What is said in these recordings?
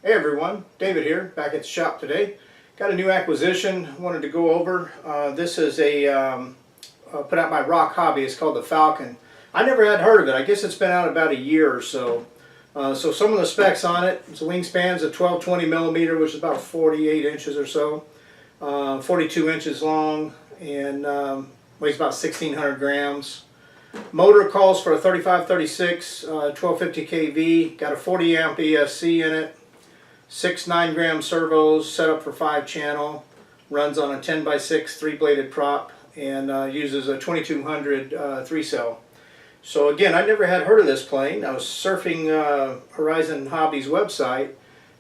Hey everyone, David here, back at the shop today. Got a new acquisition, wanted to go over. This is put out by Rock Hobby. It's called the Falcon. I never had heard of it. I guess it's been out about a year or so. So some of the specs on it, its wingspan's a 12-20 millimeter, which is about 48 inches or so. 42 inches long and weighs about 1,600 grams. Motor calls for a 3536 1250 kV. Got a 40 amp ESC in it. 6 9-gram servos, set up for 5-channel. Runs on a 10x6 3-bladed prop and uses a 2200 3-cell. So again, I never had heard of this plane. I was surfing Horizon Hobby's website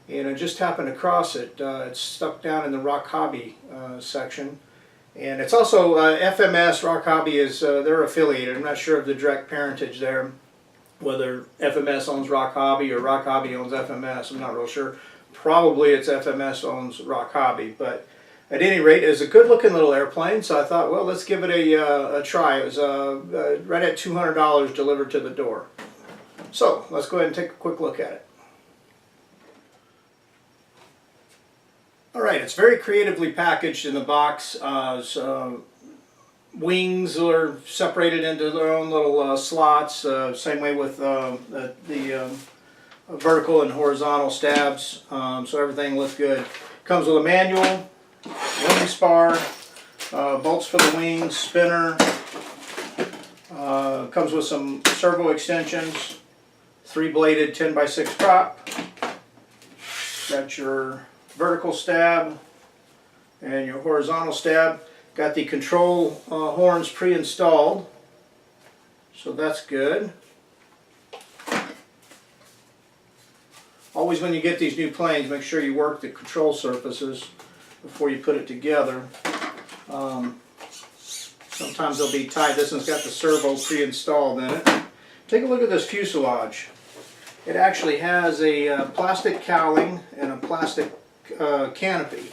and I just happened across it. It's stuck down in the Rock Hobby section. And it's also FMS. Rock Hobby is they're affiliated. I'm not sure of the direct parentage there, whether FMS owns Rock Hobby or Rock Hobby owns FMS. I'm not real sure. Probably it's FMS owns Rock Hobby, but at any rate, it's a good-looking little airplane. So I thought, well, let's give it a try. It was right at $200 delivered to the door. So let's go ahead and take a quick look at it. All right, it's very creatively packaged in the box. Wings are separated into their own little slots. Same way with the vertical and horizontal stabs. So everything looks good. Comes with a manual, wing spar, bolts for the wings, spinner. Comes with some servo extensions, 3-bladed 10x6 prop. Got your vertical stab and your horizontal stab. Got the control horns pre-installed, so that's good. Always when you get these new planes, make sure you work the control surfaces before you put it together. Sometimes they'll be tight. This one's got the servo pre-installed in it. Take a look at this fuselage. It actually has a plastic cowling and a plastic canopy.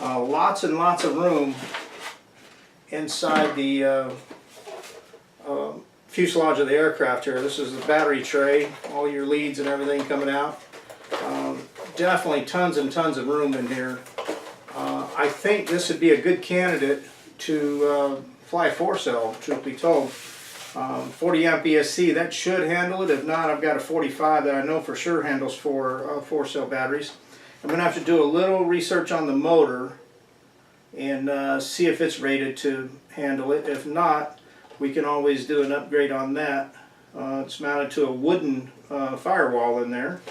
Lots and lots of room inside the fuselage of the aircraft here. This is the battery tray, all your leads and everything coming out. Definitely tons and tons of room in here. I think this would be a good candidate to fly 4-cell, truth be told. 40 amp ESC, that should handle it. If not, I've got a 45 that I know for sure handles 4-cell batteries. I'm going to have to do a little research on the motor and see if it's rated to handle it. If not, we can always do an upgrade on that. It's mounted to a wooden firewall in there.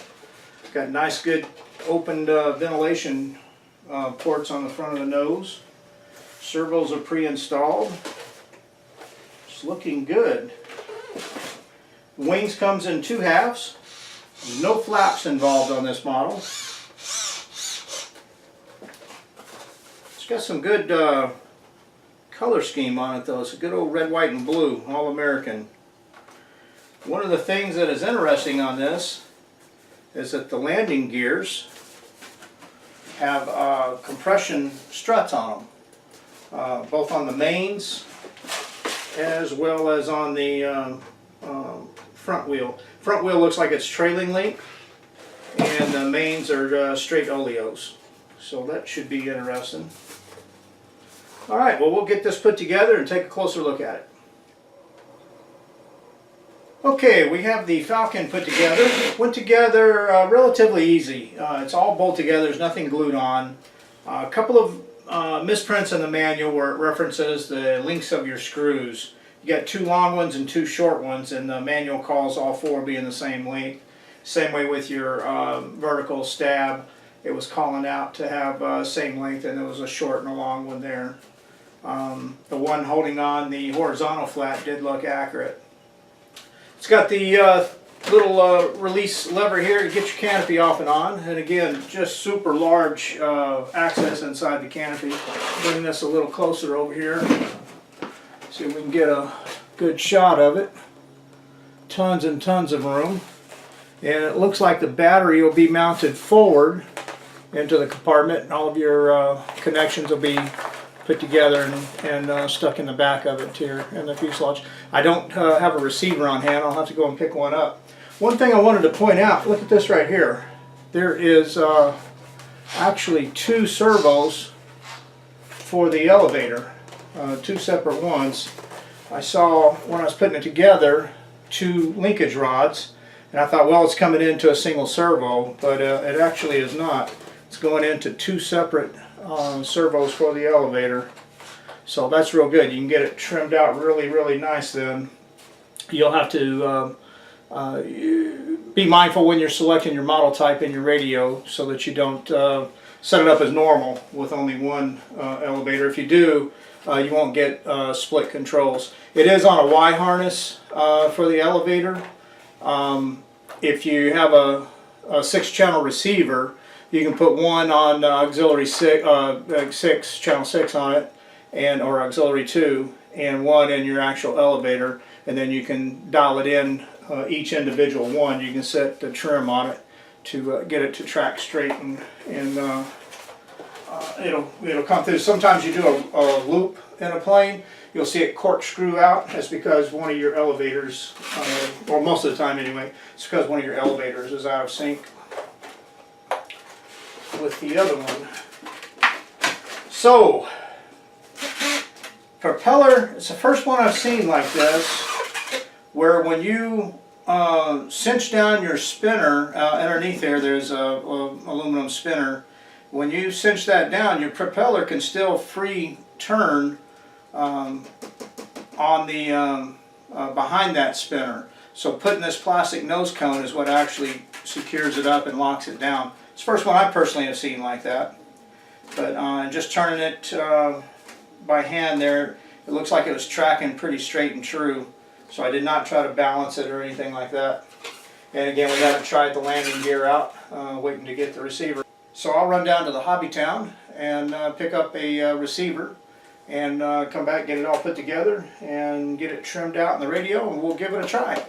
Got nice good opened ventilation ports on the front of the nose. Servos are pre-installed. It's looking good. Wings comes in 2 halves. There's no flaps involved on this model. It's got some good color scheme on it though. It's a good old red, white, and blue, all American. One of the things that is interesting on this is that the landing gears have compression struts on them, both on the mains as well as on the front wheel. Front wheel looks like it's trailing link, and the mains are straight oleos. So that should be interesting. Alright, well, we'll get this put together and take a closer look at it. Okay, we have the Falcon put together. Went together relatively easy. It's all bolt together, there's nothing glued on. A couple of misprints in the manual where it references the lengths of your screws. You got 2 long ones and 2 short ones, and the manual calls all 4 being the same length. Same way with your vertical stab. It was calling out to have same length, and there was a short and a long one there. The one holding on the horizontal flat did look accurate. It's got the little release lever here to get your canopy off and on, and again, just super large access inside the canopy. Bring this a little closer over here, see if we can get a good shot of it. Tons and tons of room, and it looks like the battery will be mounted forward into the compartment, and all of your connections will be put together and stuck in the back of it here in the fuselage. I don't have a receiver on hand. I'll have to go and pick one up. One thing I wanted to point out, look at this right here. there is actually 2 servos for the elevator, 2 separate ones. I saw when I was putting it together 2 linkage rods, and I thought, well, it's coming into a single servo, but it actually is not. It's going into 2 separate servos for the elevator. So that's real good. You can get it trimmed out really nice then. You'll have to be mindful when you're selecting your model type in your radio so that you don't set it up as normal with only one elevator. If you do, you won't get split controls. It is on a Y harness for the elevator. If you have a 6-channel receiver, you can put one on auxiliary 6, channel 6 on it, or auxiliary 2, and one in your actual elevator, and then you can dial it in each individual one. You can set the trim on it to get it to track straight, and it'll come through. Sometimes you do a loop in a plane, you'll see it corkscrew out. That's because one of your elevators, or most of the time anyway, it's because one of your elevators is out of sync with the other one. So, propeller, it's the first one I've seen like this, where when you cinch down your spinner, underneath there's a aluminum spinner. When you cinch that down, your propeller can still free turn on the behind that spinner. So putting this plastic nose cone is what actually secures it up and locks it down. It's the first one I personally have seen like that. But just turning it by hand there, it looks like it was tracking pretty straight and true. So I did not try to balance it or anything like that. And again, we haven't tried the landing gear out, waiting to get the receiver. So I'll run down to the hobby town and pick up a receiver and come back, get it all put together and get it trimmed out in the radio, and we'll give it a try.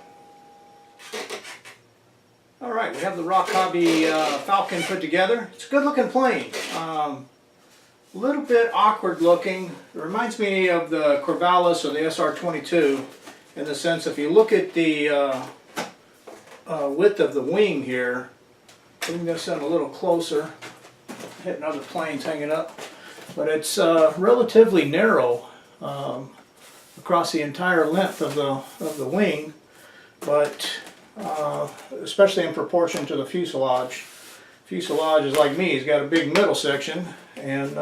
Alright, we have the Rock Hobby Falcon put together. It's a good looking plane. A little bit awkward looking. It reminds me of the Corvallis or the SR-22 in the sense, if you look at the width of the wing here, I'm going to send a little closer, hitting other planes hanging up, but it's relatively narrow across the entire length of the wing, but especially in proportion to the fuselage. Fuselage is like me, he's got a big middle section and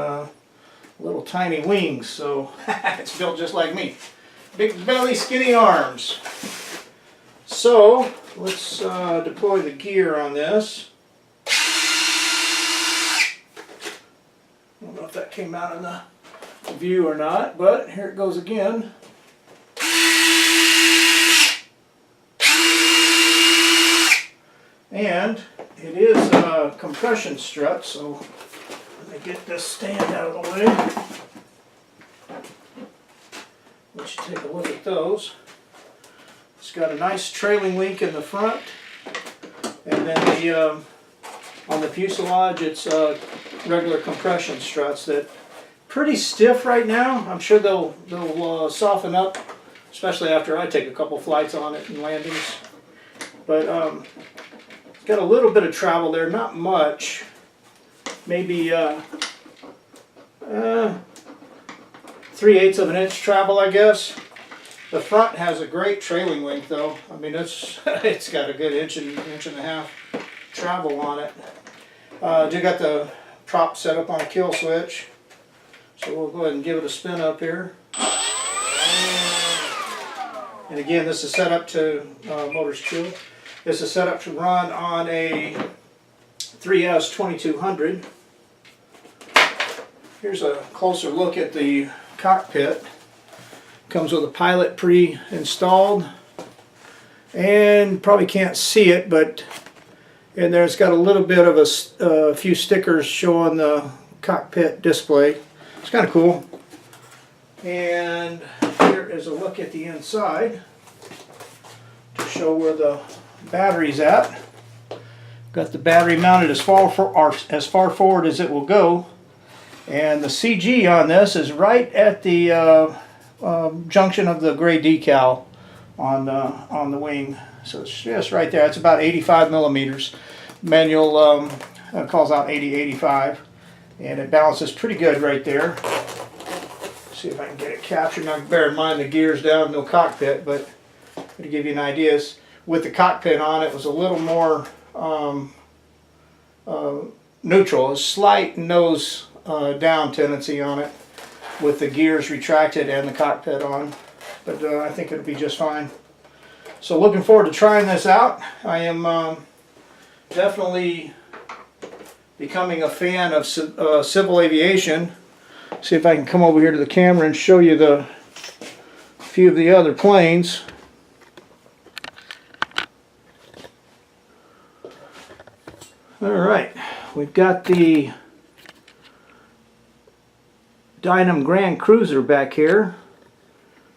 little tiny wings, so it's built just like me. Big belly, skinny arms. So let's deploy the gear on this. I don't know if that came out in the view or not, but here it goes again. And it is a compression strut, so let me get this stand out of the way. Let's take a look at those. It's got a nice trailing link in the front, and then on the fuselage it's regular compression struts that pretty stiff right now. I'm sure they'll soften up, especially after I take a couple flights on it and landings. But it's got a little bit of travel there, not much. Maybe 3/8 of an inch travel, I guess. The front has a great trailing link, though. I mean, it's got a good inch and a half travel on it. Do got the prop set up on a kill switch, so we'll go ahead and give it a spin up here. And again, this is set up to motors chill. This is set up to run on a 3S 2200. Here's a closer look at the cockpit. Comes with a pilot pre-installed, and probably can't see it, but in there it's got a little bit of a few stickers showing the cockpit display. It's kind of cool. And here is a look at the inside to show where the battery's at. Got the battery mounted as far forward as it will go, and the CG on this is right at the junction of the gray decal on the wing. So it's just right there. It's about 85 millimeters. manual calls out 80-85, and it balances pretty good right there. See if I can get it captured. Now bear in mind the gear's down, no cockpit, but to give you an idea, with the cockpit on, it was a little more neutral, a slight nose down tendency on it with the gears retracted and the cockpit on, but I think it'll be just fine. So looking forward to trying this out. I am definitely becoming a fan of civil aviation. See if I can come over here to the camera and show you a few of the other planes. Alright, we've got the Dynam Grand Cruiser back here.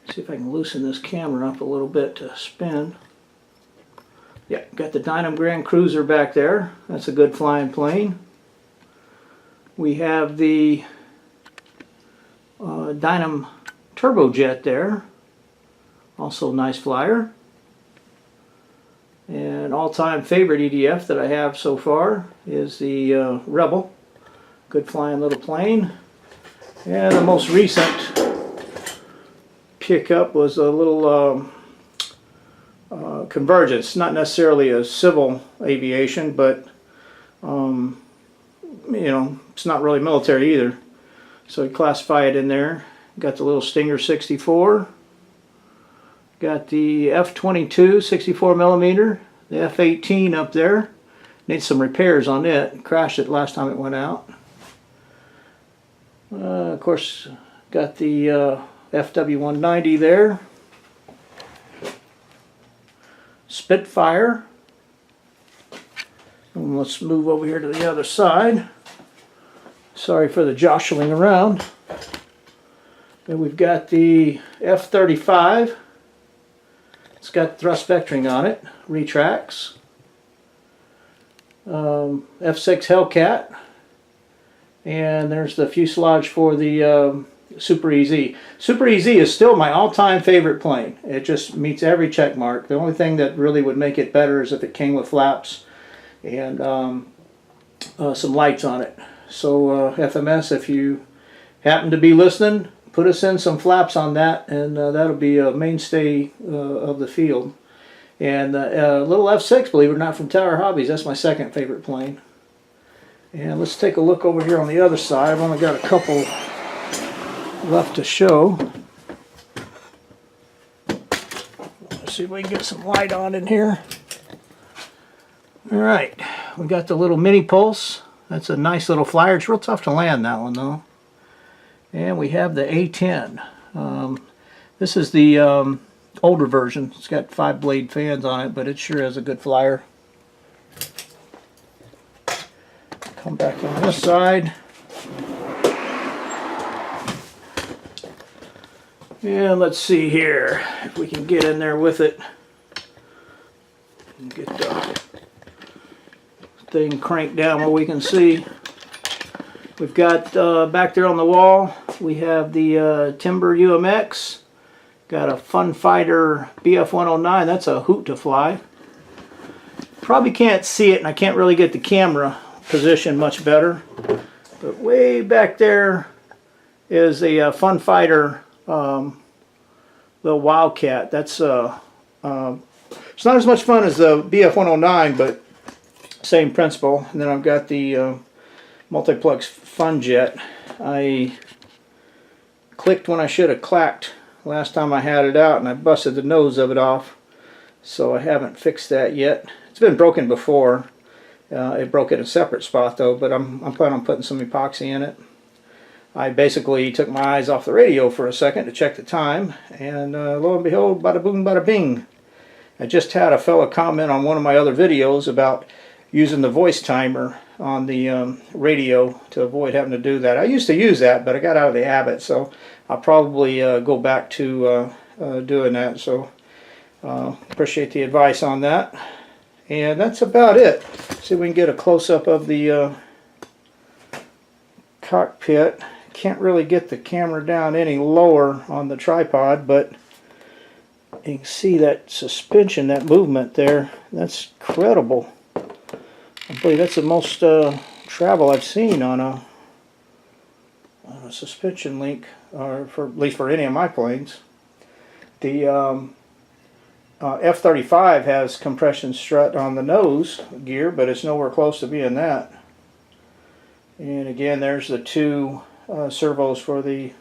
See if I can loosen this camera up a little bit to spin. Yeah, got the Dynam Grand Cruiser back there. That's a good flying plane. We have the Dynam Turbojet there. Also a nice flyer. And all-time favorite EDF that I have so far is the Rebel. Good flying little plane. And the most recent pickup was a little Convergence. Not necessarily a civil aviation, but you know, it's not really military either. So we classify it in there. Got the little Stinger 64. Got the F-22 64 millimeter, the F-18 up there. Needs some repairs on it. Crashed it last time it went out. Of course, got the FW-190 there. Spitfire. And let's move over here to the other side. Sorry for the jostling around. Then we've got the F-35. It's got thrust vectoring on it, retracts. F6 Hellcat, and there's the fuselage for the Super EZ. Super EZ is still my all-time favorite plane. It just meets every check mark. The only thing that really would make it better is if it came with flaps and some lights on it. So FMS, if you happen to be listening, put us in some flaps on that, and that'll be a mainstay of the field. And little F6, believe it or not, from Tower Hobbies. That's my second favorite plane. And let's take a look over here on the other side. I've only got a couple left to show. Let's see if we can get some light on in here. Alright, we got the little Mini Pulse. That's a nice little flyer. It's real tough to land, that one, though. And we have the A10. This is the older version. It's got 5-blade fans on it, but it sure has a good flyer. Come back on this side. And let's see here if we can get in there with it. And get the thing cranked down where we can see. We've got back there on the wall, we have the Timber UMX. Got a Fun Fighter BF-109. That's a hoot to fly. Probably can't see it, and I can't really get the camera position much better. But way back there is a Fun Fighter little Wildcat. That's it's not as much fun as the BF-109, but same principle. And then I've got the Multiplex Fun Jet. I clicked when I should have clacked last time I had it out, and I busted the nose of it off, so I haven't fixed that yet. It's been broken before. It broke at a separate spot though, but I'm planning on putting some epoxy in it. I basically took my eyes off the radio for a second to check the time, and lo and behold, bada boom, bada bing. I just had a fellow comment on one of my other videos about using the voice timer on the radio to avoid having to do that. I used to use that, but I got out of the habit, so I'll probably go back to doing that. So appreciate the advice on that. And that's about it. See if we can get a close-up of the cockpit. Can't really get the camera down any lower on the tripod, but you can see that suspension, that movement there. That's incredible. I believe that's the most travel I've seen on a suspension link, or for at least for any of my planes. The F-35 has compression strut on the nose gear, but it's nowhere close to being that. And again, there's the two servos for the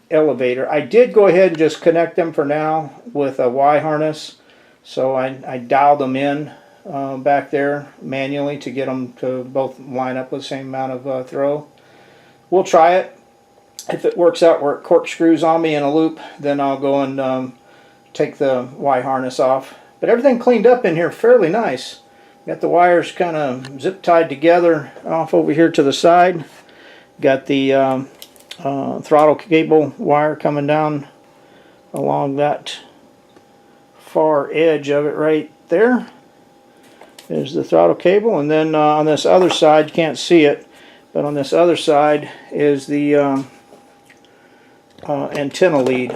elevator. I did go ahead and just connect them for now with a Y harness, so I dialed them in back there manually to get them to both line up with the same amount of throw. We'll try it. If it works out where it corkscrews on me in a loop, then I'll go and take the Y harness off. But everything cleaned up in here fairly nice. Got the wires kind of zip tied together off over here to the side. Got the throttle cable wire coming down along that far edge of it right there. There's the throttle cable, and then on this other side, you can't see it, but on this other side is the antenna lead,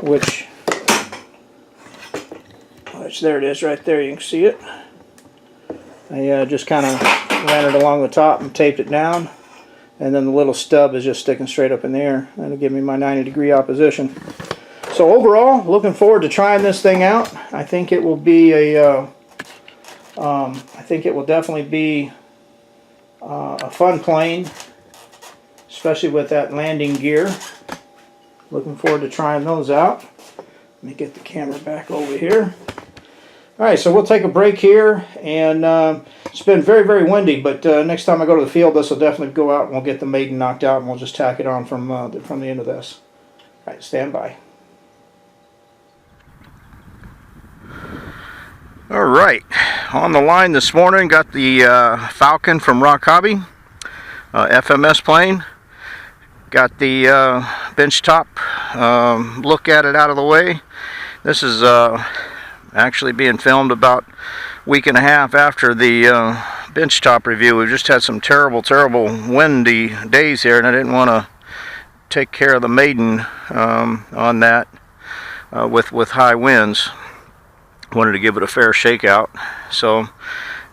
which there it is right there. You can see it. I just kind of ran it along the top and taped it down, and then the little stub is just sticking straight up in the air. That'll give me my 90-degree opposition. So overall, looking forward to trying this thing out. I think it will be a I think it will definitely be a fun plane, especially with that landing gear. Looking forward to trying those out. Let me get the camera back over here. Alright, so we'll take a break here, and it's been very, very windy, but next time I go to the field, this will definitely go out and we'll get the Maiden knocked out, and we'll just tack it on from the end of this. Alright, stand by. Alright, on the line this morning, got the Falcon from Rock Hobby, FMS plane. Got the Benchtop look at it out of the way. This is actually being filmed about a week and a half after the Benchtop review. We've just had some terrible windy days here, and I didn't want to take care of the Maiden on that with high winds. Wanted to give it a fair shakeout. So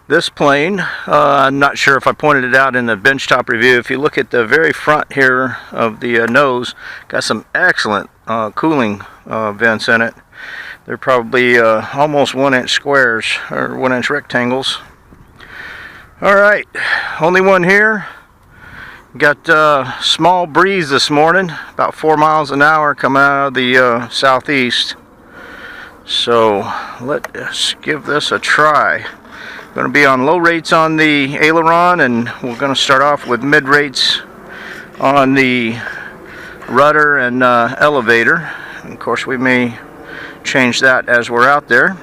this plane, I'm not sure if I pointed it out in the Benchtop review. If you look at the very front here of the nose, got some excellent cooling vents in it. They're probably almost 1-inch squares, or 1-inch rectangles. Alright, only one here. Got a small breeze this morning, about 4 miles an hour coming out of the southeast. So let's give this a try. Going to be on low rates on the aileron, and we're going to start off with mid rates on the rudder and elevator. And of course, we may change that as we're out there.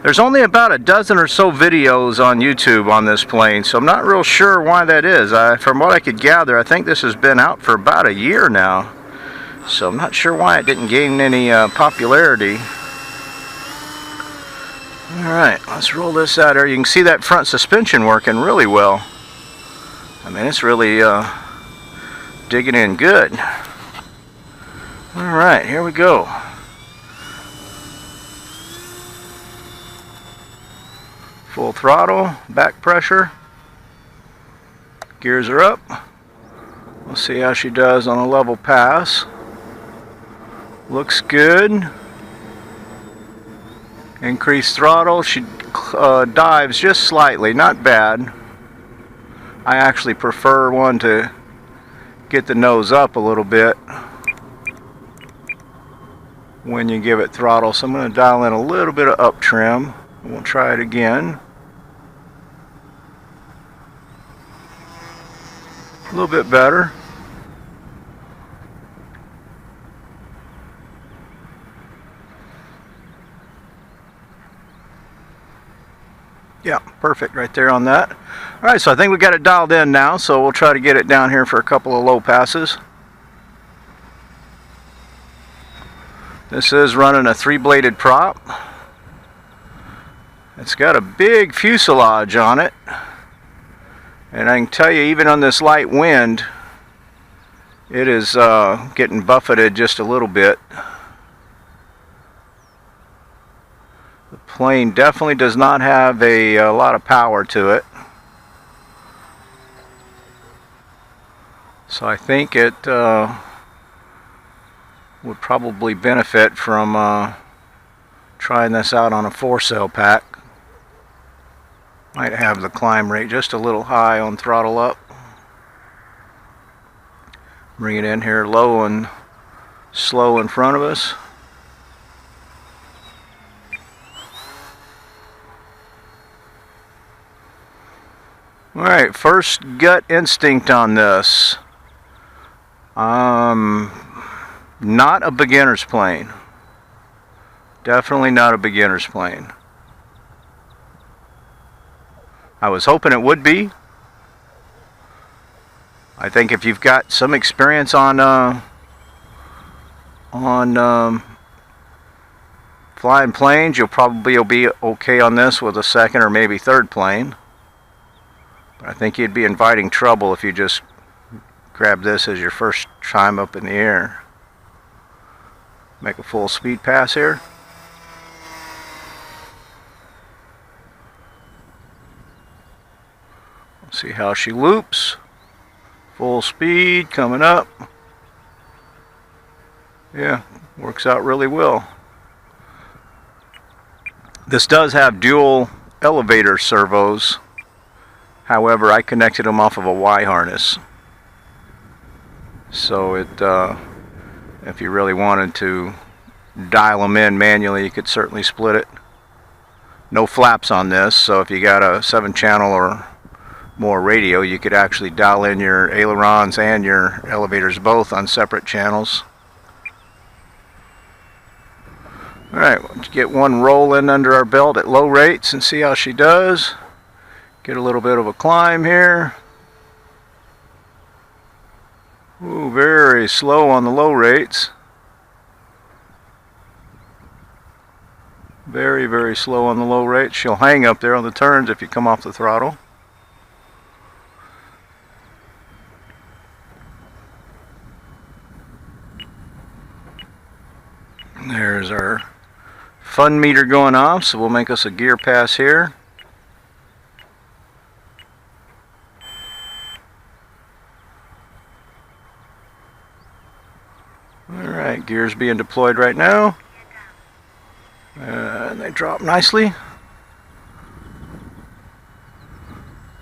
There's only about a dozen or so videos on YouTube on this plane, so I'm not real sure why that is. From what I could gather, I think this has been out for about a year now, so I'm not sure why it didn't gain any popularity. Alright, let's roll this out here. You can see that front suspension working really well. I mean, it's really digging in good. Alright, here we go. Full throttle, back pressure. Gears are up. We'll see how she does on a level pass. Looks good. Increased throttle. She dives just slightly, not bad. I actually prefer one to get the nose up a little bit when you give it throttle. So I'm going to dial in a little bit of up trim. We'll try it again. A little bit better. Yeah, perfect right there on that. Alright, so I think we got it dialed in now, so we'll try to get it down here for a couple of low passes. This is running a 3-bladed prop. It's got a big fuselage on it, and I can tell you, even on this light wind, it is getting buffeted just a little bit. The plane definitely does not have a lot of power to it. So I think it would probably benefit from trying this out on a 4-cell pack. Might have the climb rate just a little high on throttle up. Bring it in here low and slow in front of us. Alright, first gut instinct on this. Not a beginner's plane. Definitely not a beginner's plane. I was hoping it would be. I think if you've got some experience on flying planes, you'll probably be okay on this with a second or maybe third plane. But I think you'd be inviting trouble if you just grab this as your first time up in the air. Make a full speed pass here. See how she loops. Full speed coming up. Yeah, works out really well. This does have dual elevator servos. However, I connected them off of a Y harness. So if you really wanted to dial them in manually, you could certainly split it. No flaps on this, so if you got a 7-channel or more radio, you could actually dial in your ailerons and your elevators both on separate channels. Alright, let's get one roll in under our belt at low rates and see how she does. Get a little bit of a climb here. Ooh, very slow on the low rates. Very, very slow on the low rates. She'll hang up there on the turns if you come off the throttle. There's our fun meter going off, so we'll make us a gear pass here. Alright, gears being deployed right now. And they drop nicely.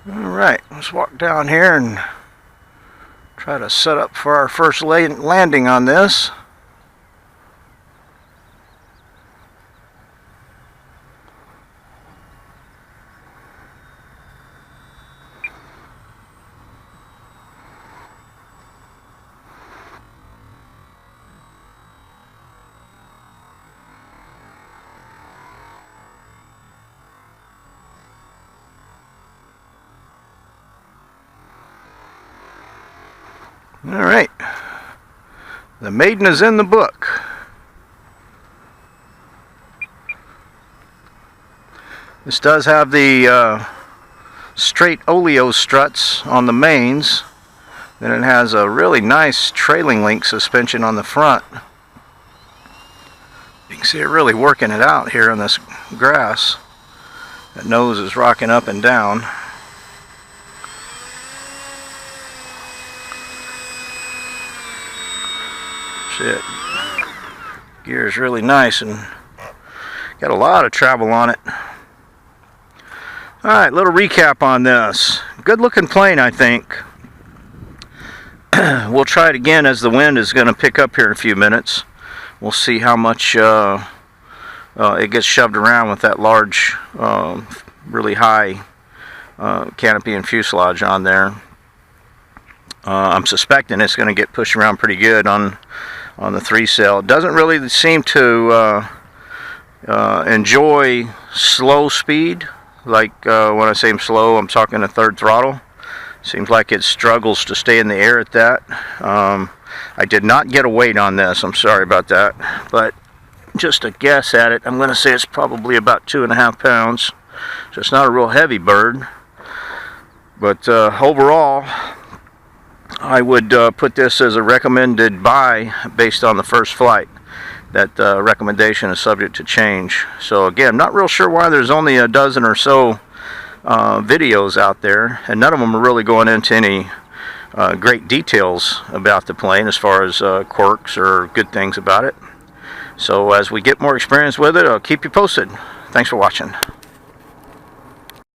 Alright, let's walk down here and try to set up for our first landing on this. Alright, the Maiden is in the book. This does have the straight oleo struts on the mains. Then it has a really nice trailing link suspension on the front. You can see it really working it out here on this grass. That nose is rocking up and down. Shit. Gear is really nice and got a lot of travel on it. Alright, little recap on this. Good looking plane, I think. We'll try it again as the wind is going to pick up here in a few minutes. We'll see how much it gets shoved around with that large, really high canopy and fuselage on there. I'm suspecting it's going to get pushed around pretty good on the 3-cell. It doesn't really seem to enjoy slow speed. Like when I say slow, I'm talking a third throttle. Seems like it struggles to stay in the air at that. I did not get a weight on this. I'm sorry about that. But just a guess at it, I'm going to say it's probably about 2.5 pounds. So it's not a real heavy bird. But overall, I would put this as a recommended buy based on the first flight. that recommendation is subject to change. So again, I'm not real sure why there's only a dozen or so videos out there, and none of them are really going into any great details about the plane as far as quirks or good things about it. So as we get more experience with it, I'll keep you posted. Thanks for watching.